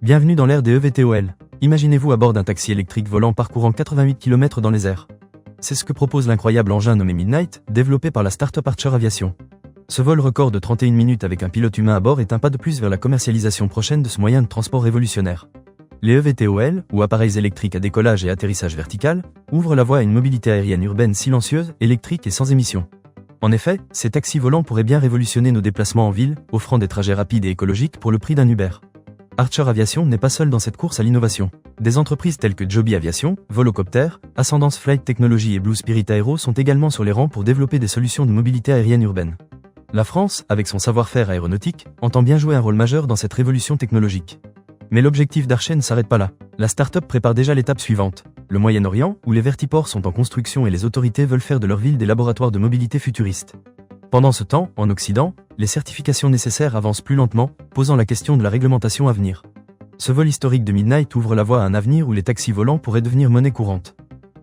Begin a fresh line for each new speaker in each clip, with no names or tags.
Bienvenue dans l'ère des EVTOL. Imaginez-vous à bord d'un taxi électrique volant parcourant 88 km dans les airs. C'est ce que propose l'incroyable engin nommé Midnight, développé par la start-up Archer Aviation. Ce vol record de 31 minutes avec un pilote humain à bord est un pas de plus vers la commercialisation prochaine de ce moyen de transport révolutionnaire. Les EVTOL, ou appareils électriques à décollage et atterrissage vertical, ouvrent la voie à une mobilité aérienne urbaine silencieuse, électrique et sans émission. En effet, ces taxis volants pourraient bien révolutionner nos déplacements en ville, offrant des trajets rapides et écologiques pour le prix d'un Uber. Archer Aviation n'est pas seul dans cette course à l'innovation. Des entreprises telles que Joby Aviation, Volocopter, Ascendance Flight Technology et Blue Spirit Aero sont également sur les rangs pour développer des solutions de mobilité aérienne urbaine. La France, avec son savoir-faire aéronautique, entend bien jouer un rôle majeur dans cette révolution technologique. Mais l'objectif d'Archer ne s'arrête pas là. La start-up prépare déjà l'étape suivante. Le Moyen-Orient, où les vertiports sont en construction et les autorités veulent faire de leur ville des laboratoires de mobilité futuristes. Pendant ce temps, en Occident, les certifications nécessaires avancent plus lentement, posant la question de la réglementation à venir. Ce vol historique de Midnight ouvre la voie à un avenir où les taxis volants pourraient devenir monnaie courante.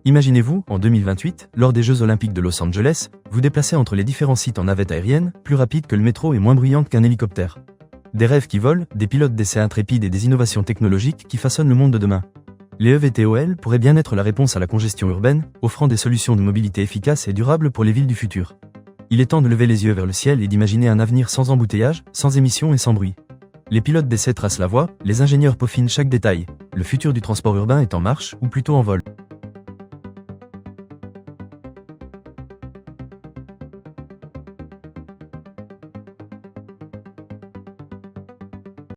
Imaginez-vous, en 2028, lors des Jeux Olympiques de Los Angeles, vous déplacer entre les différents sites en navette aérienne, plus rapide que le métro et moins bruyante qu'un hélicoptère. Des rêves qui volent, des pilotes d'essais intrépides et des innovations technologiques qui façonnent le monde de demain. Les EVTOL pourraient bien être la réponse à la congestion urbaine, offrant des solutions de mobilité efficaces et durables pour les villes du futur. Il est temps de lever les yeux vers le ciel et d'imaginer un avenir sans embouteillage, sans émissions et sans bruit. Les pilotes d'essai tracent la voie, les ingénieurs peaufinent chaque détail. Le futur du transport urbain est en marche, ou plutôt en vol.